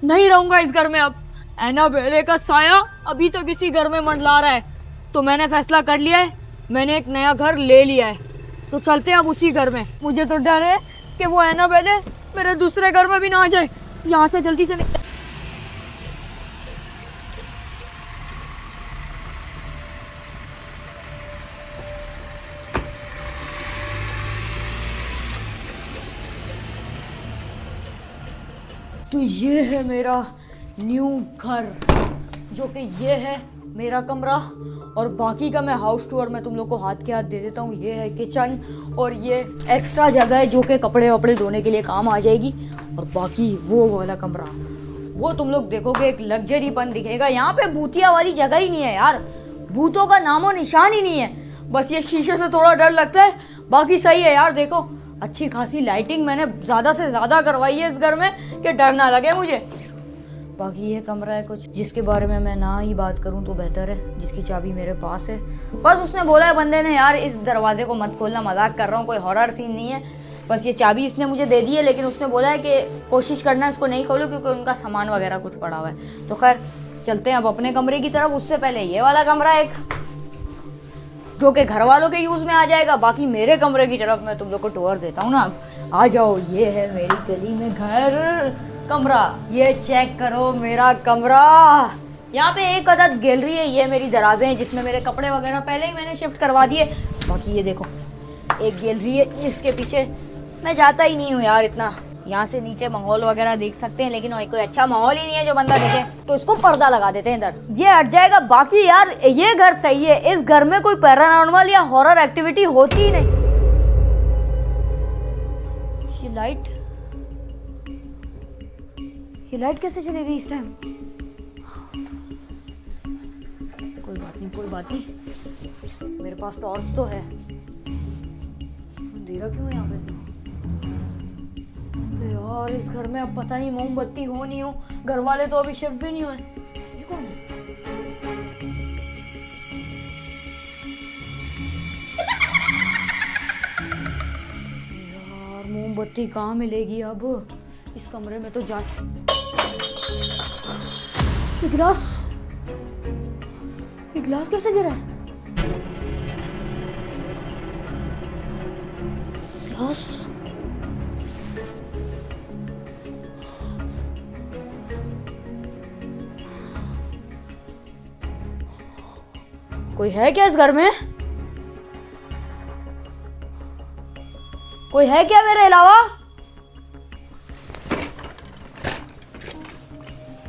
नहीं रहूंगा इस घर में अब। एनाबेले का साया अभी तक इसी घर में मंडला रहा है, तो मैंने फैसला कर लिया है, मैंने एक नया घर ले लिया है, तो चलते हैं अब उसी घर में। मुझे तो डर है कि वो एनाबेले मेरे दूसरे घर में भी ना आ जाए। यहाँ से जल्दी से तो ये है मेरा न्यू घर, जो कि ये है मेरा कमरा, और बाकी का मैं हाउस टूर में तुम लोग को हाथ के हाथ दे देता हूँ। ये है किचन, और ये एक्स्ट्रा जगह है जो कि कपड़े वपड़े धोने के लिए काम आ जाएगी। और बाकी वो वाला कमरा, वो तुम लोग देखोगे एक लग्जरीपन दिखेगा। यहाँ पे भूतिया वाली जगह ही नहीं है यार, भूतों का नामो निशान ही नहीं है। बस ये शीशे से थोड़ा डर लगता है, बाकी सही है यार। देखो अच्छी खासी लाइटिंग मैंने ज़्यादा से ज़्यादा करवाई है इस घर में कि डर ना लगे मुझे। बाकी ये कमरा है कुछ जिसके बारे में मैं ना ही बात करूं तो बेहतर है, जिसकी चाबी मेरे पास है। बस उसने बोला है बंदे ने, यार इस दरवाजे को मत खोलना, मजाक कर रहा हूँ, कोई हॉरर सीन नहीं है। बस ये चाबी इसने मुझे दे दी है, लेकिन उसने बोला है कि कोशिश करना इसको नहीं खोलो क्योंकि उनका सामान वगैरह कुछ पड़ा हुआ है। तो खैर चलते हैं अब अपने कमरे की तरफ। उससे पहले ये वाला कमरा एक जो कि घर वालों के यूज़ में आ जाएगा। बाकी मेरे कमरे की तरफ मैं तुम लोग को टूर देता हूँ ना, आ जाओ। ये है मेरी गली में घर कमरा, ये चेक करो मेरा कमरा। यहाँ पे एक अदद गैलरी है, ये मेरी दराजें हैं जिसमें मेरे कपड़े वगैरह पहले ही मैंने शिफ्ट करवा दिए। बाकी ये देखो एक गैलरी है जिसके पीछे मैं जाता ही नहीं हूँ यार इतना। यहाँ से नीचे माहौल वगैरह देख सकते हैं, लेकिन कोई अच्छा माहौल ही नहीं है जो बंदा देखे, तो इसको पर्दा लगा देते हैं इधर, ये हट जाएगा। बाकी यार ये घर सही है, इस घर में कोई पैरानॉर्मल या हॉरर एक्टिविटी होती ही नहीं। ये लाइट कैसे चली गई इस टाइम? कोई बात नहीं, मेरे पास टॉर्च तो है। अंधेरा क्यों है यहाँ पे? यार इस घर में अब पता नहीं मोमबत्ती हो नहीं हो, घर वाले तो अभी शिफ्ट भी नहीं हुए। ये कौन है? यार मोमबत्ती कहाँ मिलेगी अब इस कमरे में? तो जा ये गिलास कैसे गिरा है? गिलास कोई है क्या इस घर में? कोई है क्या मेरे अलावा?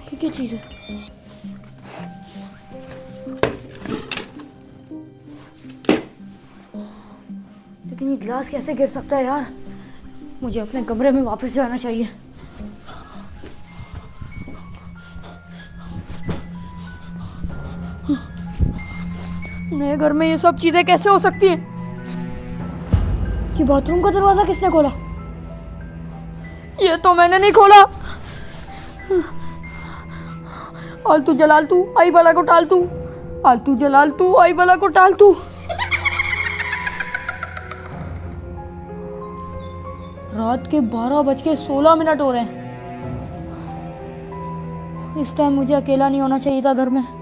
ये क्या चीज है? लेकिन ये गिलास कैसे गिर सकता है यार? मुझे अपने कमरे में वापस जाना चाहिए। नए घर में ये सब चीजें कैसे हो सकती हैं? ये बाथरूम का दरवाजा किसने खोला? ये तो मैंने नहीं खोला। आलतू जलाल तू आई बला को टाल तू, आलतू जलाल तू आई बला को टाल तू। रात के 12:16 हो रहे हैं। इस टाइम मुझे अकेला नहीं होना चाहिए था घर में।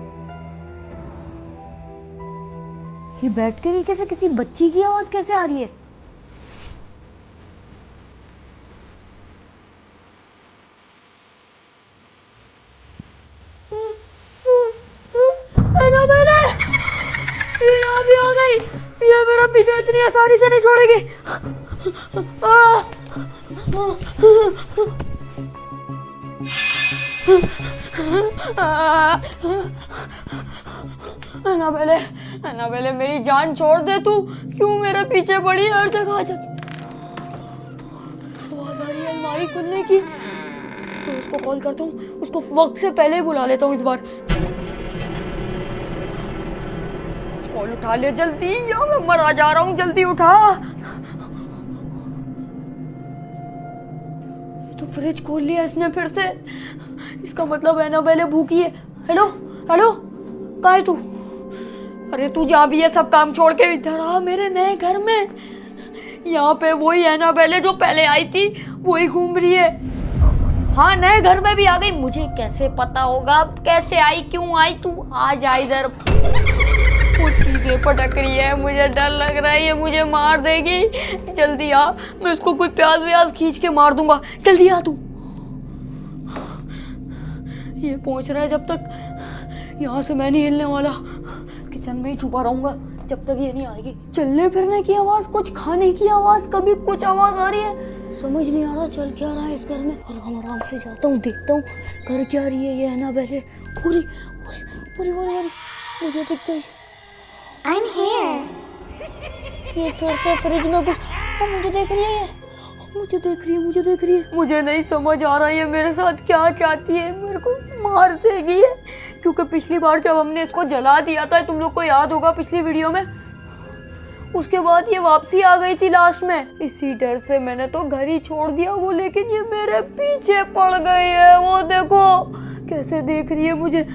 ये बेड के नीचे से किसी बच्ची की आवाज कैसे आ रही है? ये यहाँ भी आ गई, ये मेरा पीछे इतनी आसानी से नहीं छोड़ेगी। एनाबेले मेरी जान छोड़ दे, तू क्यों मेरे पीछे पड़ी है हर जगह? आवाज आ रही है अलमारी खुलने की, तो उसको कॉल करता हूँ, उसको वक्त से पहले ही बुला लेता हूँ इस बार। कॉल उठा ले जल्दी, या मैं मरा जा रहा हूँ, जल्दी उठा। तो फ्रिज खोल लिया इसने फिर से, इसका मतलब एनाबेले भूखी है। हेलो हेलो, कहाँ है तू? अरे तू जहाँ भी ये सब काम छोड़ के इधर आ मेरे नए घर में। यहाँ पे वही एनाबेले जो पहले आई थी वही घूम रही है। हाँ नए घर में भी आ गई। मुझे कैसे पता होगा कैसे आई, क्यों आई? तू आ जा इधर। कुछ चीजें पटक रही है, मुझे डर लग रहा है ये मुझे मार देगी। जल्दी आ, मैं उसको कोई प्याज व्याज खींच के मार दूंगा। जल्दी आ तू। ये पहुंच रहा है, जब तक यहाँ से मैं नहीं हिलने वाला। किचन में ही छुपा रहूंगा जब तक ये नहीं आएगी। चलने फिरने की आवाज, कुछ खाने की आवाज, कभी कुछ आवाज आ रही है, समझ नहीं आ रहा चल क्या रहा है इस घर में। और हम आराम से जाता हूँ, देखता हूँ कर क्या रही है ये एनाबेल। पूरी पूरी पूरी पूरी मुझे दिख गई। I'm here. ये फिर से फ्रिज में कुछ, मुझे देख रही है ये, मुझे देख रही है, मुझे देख रही है। मुझे नहीं समझ आ रहा है ये मेरे साथ क्या चाहती है। मेरे को मार देगी ये, क्योंकि पिछली बार जब हमने इसको जला दिया था, तुम लोग को याद होगा पिछली वीडियो में, उसके बाद ये वापसी आ गई थी लास्ट में। इसी डर से मैंने तो घर ही छोड़ दिया वो, लेकिन ये मेरे पीछे पड़ गई है। वो देखो कैसे देख रही है मुझे।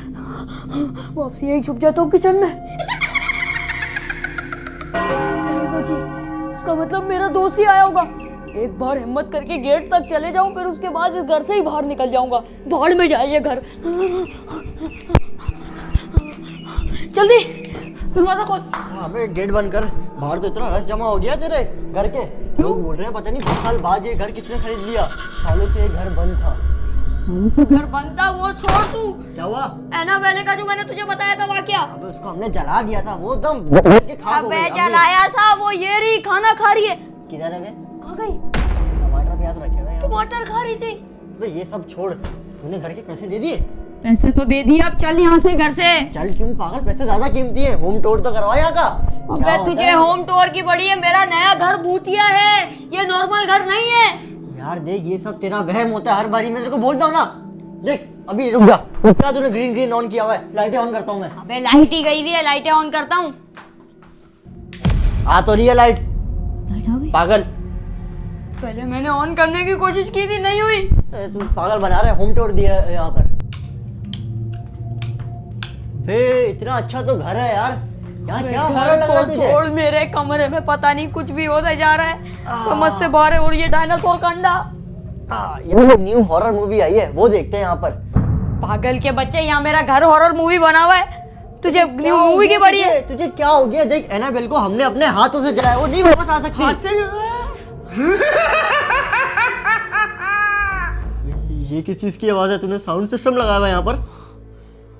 वापसी यही छुप जाता हूँ किचन में। जी, इसका मतलब मेरा दोस्त ही आया होगा। एक बार हिम्मत करके गेट तक चले जाऊं, फिर उसके बाद इस घर से ही बाहर निकल जाऊंगा। भाड़ में जाइए घर। जल्दी दरवाजा खोल। अबे गेट बंद कर। बाहर तो इतना रश जमा हो गया तेरे घर के। लोग बोल रहे हैं पता नहीं 2 साल बाद ये घर किसने खरीद लिया। सालों से ये घर बंद था। घर बंद था वो छोड़ तू। क्या हुआ? एनाबेले का जो मैंने तुझे बताया था वाकया। अबे उसको हमने जला दिया था, वो एकदम के खाक हो गई। अबे जलाया था वो, ये रही खाना खा रही है। किधर है बे? खा गई। टमाटर प्याज रखे हुए हैं। टमाटर खा रही थी। अबे ये सब छोड़, तूने घर के पैसे दे दिए? पैसे तो दे दिए, अब चल यहाँ से घर से। चल क्यों पागल, पैसे ज्यादा कीमती है। होम टूर तो करवा यहाँ का। अबे तुझे होम टूर की पड़ी है, मेरा नया घर भूतिया है, ये नॉर्मल घर नहीं है। यार देख ये सब तेरा वहम होता है हर बारी, मैं तेरे को बोलता हूँ ना। देख अभी रुक जा, क्या तूने ग्रीन ग्रीन ऑन किया हुआ है? लाइटें ऑन करता हूँ मैं। अबे लाइट ही गई हुई है, लाइटें ऑन करता हूँ। आ तो रही है लाइट। पागल, पहले मैंने ऑन करने की कोशिश की थी, नहीं हुई। तू पागल बना रहा है। होम टूर दिया है यहाँ पर। इतना अच्छा तो घर है यार, यहाँ क्या हॉरर लग रहा है तुझे? छोड़, मेरे कमरे में पता नहीं कुछ भी होता जा रहा है, समझ से बाहर है। और ये डायनासोर का अंडा। ये न्यू हॉरर मूवी आई है, वो देखते हैं यहाँ पर। पागल के बच्चे, यहाँ मेरा घर हॉरर मूवी बना हुआ है, तुझे न्यू मूवी की पड़ी है। तुझे क्या हो गया? देख एनाबेल को हमने अपने हाथों से जलाया, वो नहीं वापस आ सकती। हाथ से ये किस चीज की आवाज है? तूने साउंड सिस्टम लगाया हुआ है यहाँ पर?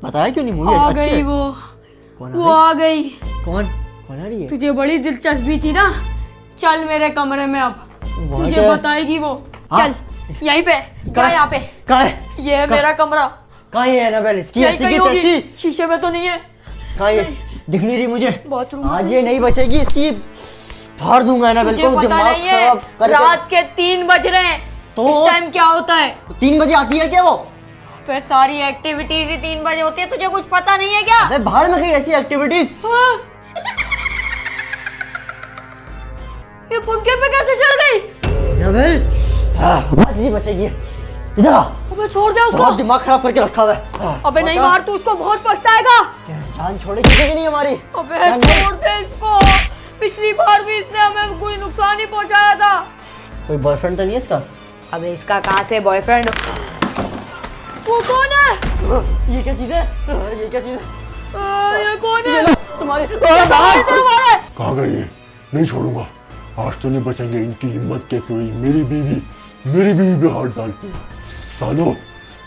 बताया क्यों नहीं? मूवी आ गई वो, कौन वो आ गई। कौन कौन आ रही है? तुझे बड़ी दिलचस्पी थी ना, चल मेरे कमरे में, अब तुझे बताएगी वो। चल यहीं पे, क्या यहाँ पे? कहाँ है? ये है मेरा कमरा। कहाँ है एनाबेल? इसकी ऐसी की होगी, तैसी। शीशे में तो नहीं है। कहाँ है? दिख नहीं रही मुझे। बाथरूम आज ये नहीं बचेगी, इसकी फाड़ दूंगा एनाबेल को। मुझे पता नहीं है, रात के 3 बज रहे हैं। तो इस टाइम क्या होता है? 3 बजे आती है क्या वो? पे सारी एक्टिविटीज ही 3 बजे होती है, तुझे कुछ पता नहीं है क्या? अबे बाहर में गई ऐसी एक्टिविटीज। हाँ। ये पंखे पे कैसे चढ़ गई? एनाबेल आज नहीं बचेगी। इधर आ। अबे छोड़ दे उसको। बहुत दिमाग खराब करके रखा हुआ है। अबे नहीं मार, तू उसको बहुत पछताएगा। जान छोड़ेगी कि नहीं हमारी? अबे छोड़ दे इसको, पिछली बार भी इसने हमें कोई नुकसान ही पहुंचाया था। कोई बॉयफ्रेंड तो नहीं है इसका? अबे इसका कहाँ से बॉयफ्रेंड? वो कौन है? ये क्या चीज है? ये क्या चीज है? ये कौन है? ये लो, तुम्हारी कहाँ गई है? नहीं छोड़ूंगा, आज तो नहीं बचेंगे। इनकी हिम्मत कैसे हुई मेरी बीवी पे हाथ डालते। सालों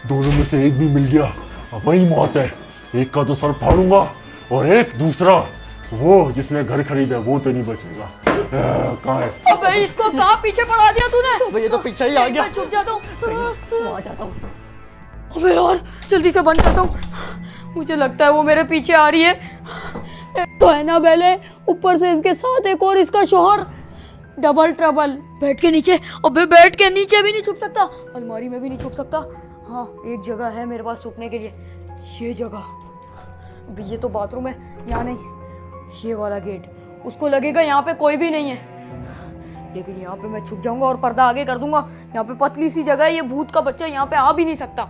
दोनों में से एक भी मिल गया, अब वही मौत है। एक का तो सर फाड़ूंगा और एक दूसरा, वो जिसने घर खरीदा वो तो नहीं बचेगा। कहाँ है? अबे इसको कहाँ पीछे पड़ा दिया तूने? अबे ये तो पीछे ही आ गया। मैं छुप जाता हूँ। वहाँ जाता हूँ। अबे यार जल्दी से बंद करता हूँ, मुझे लगता है वो मेरे पीछे आ रही है। तो एनाबेल है, ऊपर से इसके साथ एक और इसका शौहर। Double trouble. बेड के नीचे, अबे बेड के नीचे भी नहीं छुप सकता, अलमारी में भी नहीं छुप सकता। हाँ एक जगह है मेरे पास छुपने के लिए, ये जगह। अभी ये तो बाथरूम है, यहाँ नहीं। ये वाला गेट, उसको लगेगा यहाँ पे कोई भी नहीं है, लेकिन यहाँ पे मैं छुप जाऊंगा और पर्दा आगे कर दूंगा। यहाँ पे पतली सी जगह है, ये भूत का बच्चा यहाँ पे आ भी नहीं सकता।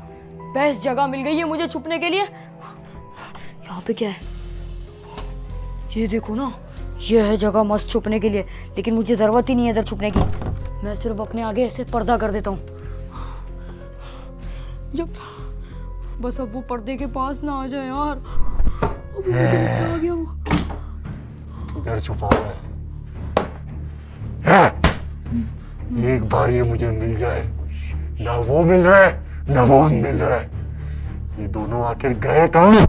बेस्ट जगह मिल गई है मुझे छुपने के लिए। यहाँ पे क्या है? ये देखो ना, ये है जगह मस्त छुपने के लिए, लेकिन मुझे ज़रूरत ही नहीं है इधर छुपने की। मैं सिर्फ अपने आगे ऐसे पर्दा कर देता हूँ। जब बस अब वो पर्दे के पास ना आ जाए यार। अब मुझे क्या आ गया वो। इधर छुपा है। एक बार ये मुझे मिल जाए, ना वो मिल रहा है ना वो मिल रहा है, ये दोनों आखिर गए कहाँ?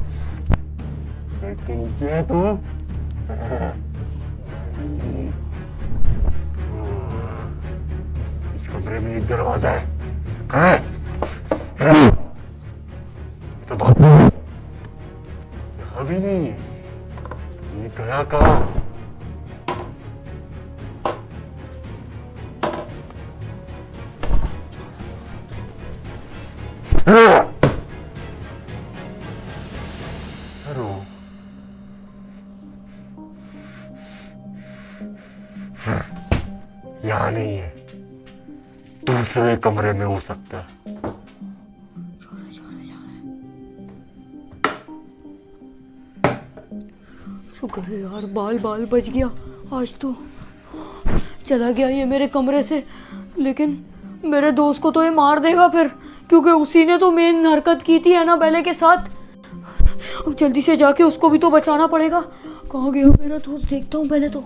बेड के नीचे है तू? इस कमरे में एक दरवाजा है, कहाँ है? ये तो बात यहाँ भी नहीं है, ये गया कहाँ? हेलो, यहाँ नहीं है, दूसरे कमरे में हो सकता है। शुक्र है यार, बाल बाल बच गया। आज तो चला गया ये मेरे कमरे से, लेकिन मेरे दोस्त को तो ये मार देगा फिर, क्योंकि उसी ने तो मेन हरकत की थी एनाबेले के साथ। अब जल्दी से जाके उसको भी तो बचाना पड़ेगा। कहाँ गया मेरा दोस्त, देखता हूँ पहले तो।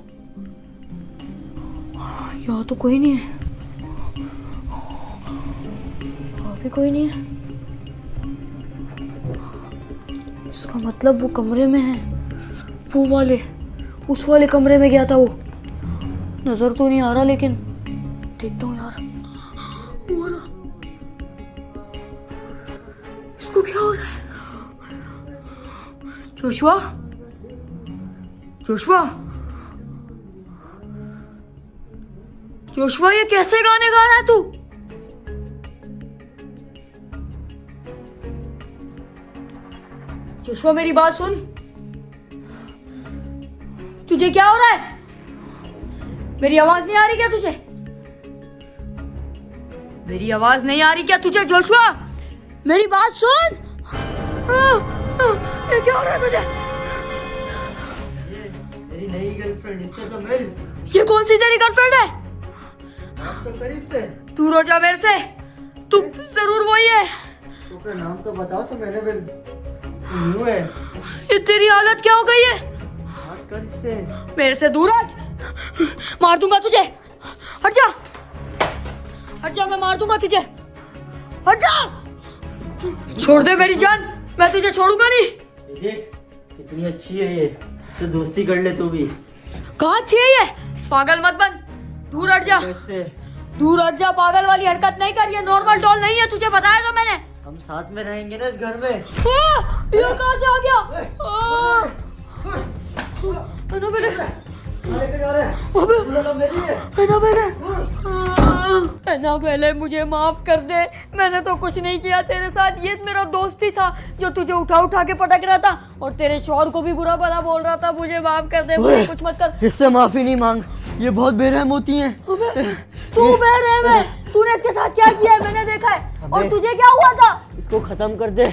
यहाँ तो कोई नहीं है, यहाँ भी कोई नहीं है। इसका मतलब वो कमरे में है, वो वाले, उस वाले कमरे में गया था वो। नजर तो नहीं आ रहा, लेकिन देखता हूँ यार। वो रहा। इसको क्या हो रहा है? जोशुआ, जोशुआ, जोशुआ, ये कैसे गाने गा रहा है तू? जोशुआ मेरी बात सुन, तुझे क्या हो रहा है? मेरी आवाज नहीं आ रही क्या तुझे? मेरी आवाज नहीं आ रही क्या तुझे जोशुआ? मेरी बात सुन। ये क्या हो रहा है तुझे? मेरी नई गर्लफ्रेंड, इससे तो मिल। ये कौन सी तेरी गर्लफ्रेंड है? बात तो कर इससे। दूर हो जा मेरे से, तू जरूर वही है। तो अपना नाम तो बताओ तो मैंने बिल न्यू है। ये तेरी हालत क्या हो गई है? बात कर इससे। मेरे से दूर हट, मार दूंगा तुझे। हट जा, हट जा, मैं मार दूंगा तुझे। हट जा, छोड़ दे मेरी जान, मैं तुझे छोड़ूंगा नहीं। देख कितनी अच्छी है ये, इससे दोस्ती कर ले तू भी। कहाँ अच्छी है ये? पागल मत बन, दूर हट जा, इससे दूर हट जा। पागल वाली हरकत नहीं कर, ये नॉर्मल डॉल नहीं है, तुझे बताया था मैंने। हम साथ में रहेंगे ना इस घर में। ये कहाँ से आ गया? एनाबेले, मुझे माफ कर दे, मैंने तो कुछ नहीं किया तेरे साथ। ये मेरा दोस्त ही था जो तुझे उठा उठा के पटक रहा था और तेरे शौहर को भी बुरा भला बोल रहा था। मुझे माफ कर दे, मुझे कुछ मत कर। इससे माफी नहीं मांग, ये बहुत बेरहम होती हैं। तू बेरहम है, तूने इसके साथ क्या किया है मैंने देखा है। और तुझे क्या हुआ था? इसको खत्म कर दे,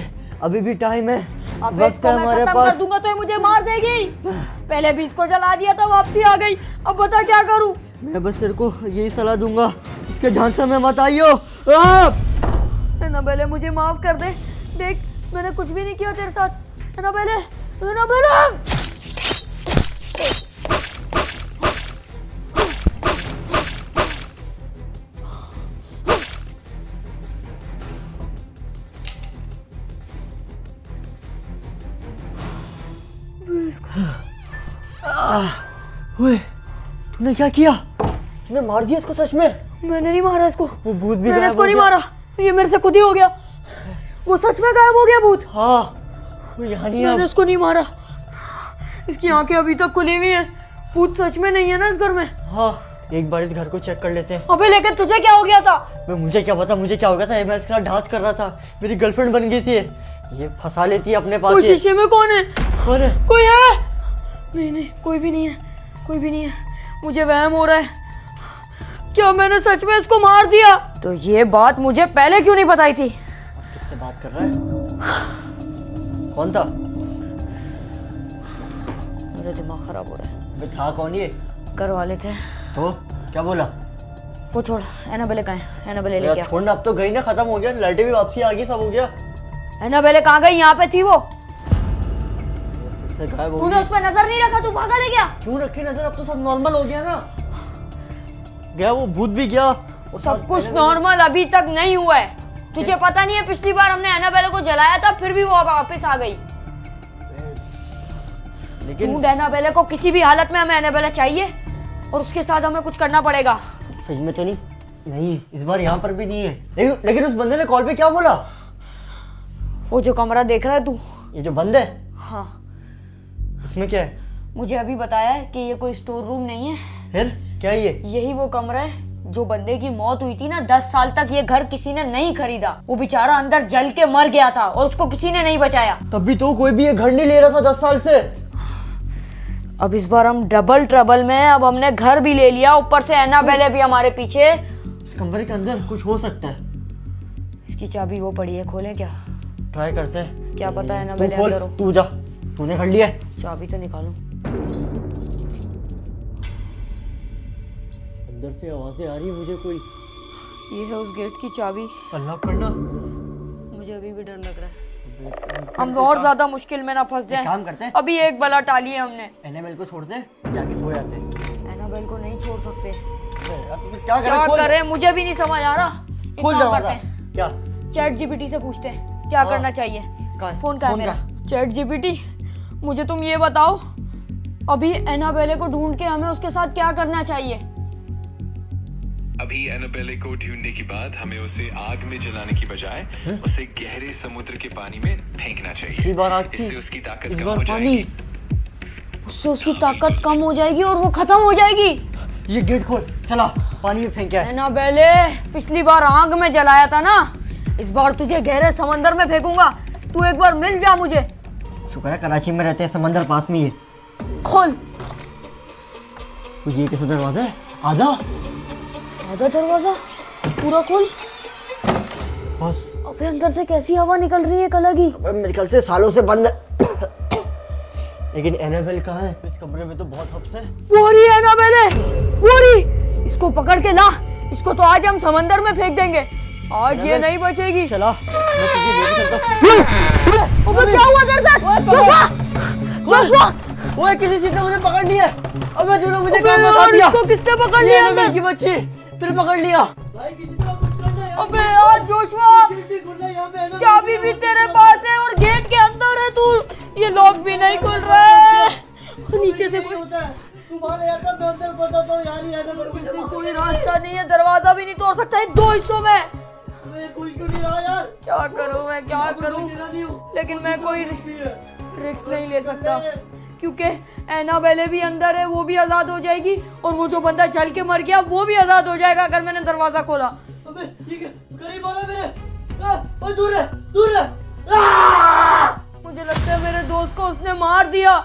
अभी भी टाइम है। अबे वक्त इसको है मैं हमारे खत्म पास। कर दूंगा तो ये मुझे मार देगी। पहले भी इसको जला दिया था, वापसी आ गई। अब बता क्या करूं? मैं बस तेरे को यही सलाह दूंगा, इसके झांसा में मत आइयो। एनाबेले, मुझे माफ कर दे। देख, मैंने कुछ भी नहीं किया तेरे साथ। Annabelle, Annabelle. ओए, तूने क्या किया? तूने मार दिया इसको सच में? मैंने नहीं मारा इसको। वो भूत भी मैंने गायब इसको हो नहीं गया। मारा, ये मेरे से खुद ही हो गया। वो सच में गायब हो गया भूत। हाँ, वो यहाँ नहीं है मैंने अब। इसको नहीं मारा, इसकी आंखें अभी तक खुली हुई हैं। भूत सच में नहीं है ना इस घर में? हाँ, एक बार इस घर को चेक कर लेते हैं। अबे लेकिन तुझे क्या हो गया था? मुझे क्या पता मुझे क्या हो गया था। मैं इसके साथ डांस कर रहा था, मेरी गर्लफ्रेंड बन गई थी ये फंसा लेती है अपने पास। वो ये। शीशे में कौन है? कौन है? कोई है? नहीं नहीं, कोई भी नहीं है, कोई भी नहीं है। मुझे वहम हो रहा है, क्या मैंने सच में इसको मार दिया? तो ये बात मुझे पहले क्यों नहीं बताई थी? किससे बात कर रहा है? कौन था? मेरा दिमाग खराब हो रहा है। था कौन ये? घर वाले थे। तो क्या बोला? वो छोड़, एनाबेले कहाँ है? एनाबेले लेके यार आ। छोड़ना, अब तो गई ना, खत्म हो गया, लाइटें भी वापसी आ गई, सब हो गया। एनाबेले कहाँ गई? यहाँ पे थी वो। से गायब हो तूने गई। उस पर नजर नहीं रखा, तू भागा ले गया। क्यों रखी नजर, अब तो सब नॉर्मल हो गया ना। गया वो भूत भी गया, और सब कुछ Annabelle- नॉर्मल अभी तक नहीं हुआ है। तुझे पता नहीं है, पिछली बार हमने एनाबेले को जलाया था, फिर भी वो वापस आ गई। लेकिन ढूंढ एनाबेले को, किसी भी हालत में हमें एनाबेले चाहिए और उसके साथ हमें कुछ करना पड़ेगा। फ्रिज में तो नहीं, इस बार यहाँ पर भी नहीं है। लेकिन उस बंदे ने कॉल पे क्या बोला? वो जो कमरा देख रहा है तू, ये जो बंद है, हाँ, इसमें क्या है? मुझे अभी बताया है कि ये कोई स्टोर रूम नहीं है। फिर क्या है ये? यही वो कमरा है जो बंदे की मौत हुई थी ना, 10 साल तक ये घर किसी ने नहीं खरीदा। वो बेचारा अंदर जल के मर गया था और उसको किसी ने नहीं बचाया। तभी तो कोई भी ये घर नहीं ले रहा था 10 साल से। अब इस बार हम डबल ट्रबल में हैं। अब हमने घर भी ले लिया, ऊपर से एनाबेले भी हमारे पीछे। इस कमरे के अंदर कुछ हो सकता है। इसकी चाबी वो पड़ी है, खोलें क्या? ट्राई करते हैं। क्या पता है तू एनाबेले खोल, अंदर हो। तू जा, तूने कर लिया है। चाबी तो निकालूं। अंदर से आवाजें आ रही है मुझे कोई। ये है उस गेट की चाबी। अनलॉक करना। मुझे अभी भी डर लग रहा है। हम और ज्यादा मुश्किल में ना फंस जाएं। काम करते हैं, अभी एक बला टाली है हमने। एनाबेल को छोड़ते हैं, जाके सो जाते हैं। एनाबेल को नहीं छोड़ सकते। यार तो फिर क्या क्या करें? खोल, करें, मुझे भी नहीं समझ आ रहा। एक खोल काम दरवाजा। करते हैं, क्या? चैट जीपीटी से पूछते हैं क्या हाँ। करना चाहिए। कहाँ है? फोन का है फोन मेरा। कहाँ? चैट जीपीटी, मुझे तुम ये बताओ, अभी एनाबेले को ढूंढ के हमें उसके साथ क्या करना चाहिए? अभी एनाबेले को ढूंढने के बाद हमें उसे आग में जलाने की बजाय उसे गहरे समुद्र के पानी में फेंकना चाहिए। पिछली बार आग थी, इससे उसकी ताकत इस कम बार हो पानी। जाएगी। उससे उसकी ताकत कम हो जाएगी और वो खत्म हो जाएगी। ये गेट खोल, चला पानी में फेंक। एनाबेले, पिछली बार आग में जलाया था ना, इस बार तुझे गहरे समंदर में फेंकूंगा। तू एक बार मिल जा मुझे। शुक्र है कराची में रहते हैं, समंदर पास में ही है। खोल। ये कैसा दरवाजा है? आधा आधा दरवाजा पूरा खोल। बस। अबे अंदर से कैसी हवा निकल रही है, एक अलग ही। अबे मेरे ख्याल से सालों से बंद है। लेकिन एनाबेल कहाँ है? इस कमरे में तो बहुत हब्स है। वो रही है एनाबेले, वो रही। इसको पकड़ के ला, इसको तो आज हम समंदर में फेंक देंगे। आज ये नहीं बचेगी। चला, मैं तुझे लेके चलता हूँ। अबे क्या हुआ तेरे साथ? जोशुआ, जोशुआ, ओए किसी चीज ने मुझे पकड़ लिया। अबे तूने मुझे अबे काम यार, बता दिया। इसको किसने पकड़ ये लिया एनाबेल अंदर? की बच्ची, फिर पकड़ लिया। भाई किसी ने कुछ करना है। अबे यार जोशुआ, गिल्टी खुलना है यहाँ पे, एनाबेल चाबी भी तेरे पास है और गेट के अंदर है तू। ये लॉक भी नहीं खुल रहा है। नीचे से कोई होता है। तू बाहर आया था, मैं अंदर पहुंचा तो यार ये एनाबेल नीचे से कोई रास्ता नहीं है, दरवाजा भी नहीं तोड़ सकता है 2 हिस्सों में। मैं कोई क्यों नहीं रहा यार? क्या करूं मैं, क्या करूं? गिरा दी हूँ। लेकिन मैं कोई रिस्क नहीं ले सकता क्योंकि एनाबेले भी अंदर है, वो भी आजाद हो जाएगी और वो जो बंदा जल के मर गया वो भी आजाद हो जाएगा अगर मैंने दरवाजा खोला। अबे ये क्या? करीब आ रहा है मेरे। ओए दूर है, दूर है। मुझे लगता है मेरे दोस्त को उसने मार दिया।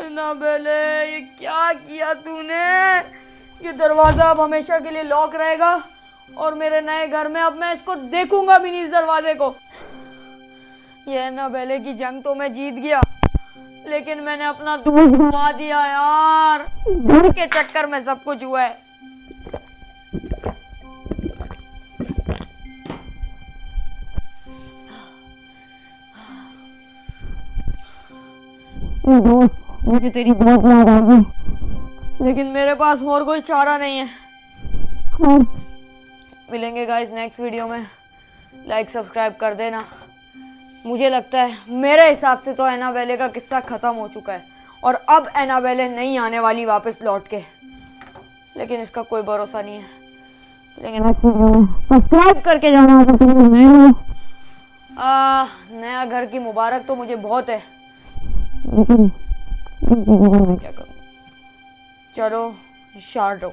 एनाबेले, ये क्या किया तूने? ये दरवाजा अब हमेशा के लिए लॉक रहेगा और मेरे नए घर में अब मैं इसको देखूंगा भी नहीं, इस दरवाजे को। ये एनाबेले की जंग तो मैं जीत गया, लेकिन मैंने अपना दोस्त गवा दिया यार। घर के चक्कर में सब कुछ हुआ है। मुझे तेरी बहुत याद आ गई, लेकिन मेरे पास और कोई चारा नहीं है। मिलेंगे गाइस नेक्स्ट वीडियो में। लाइक सब्सक्राइब कर देना। मुझे लगता है, मेरे हिसाब से तो एनाबेले का किस्सा ख़त्म हो चुका है और अब एनाबेले नहीं आने वाली वापस लौट के, लेकिन इसका कोई भरोसा नहीं है। लेकिन नेक्स्ट वीडियो में सब्सक्राइब करके जाना अगर तुम नए हो। नया घर की मुबारक तो मुझे बहुत है, लेकिन क्या करूं? चलो शार्ट हो।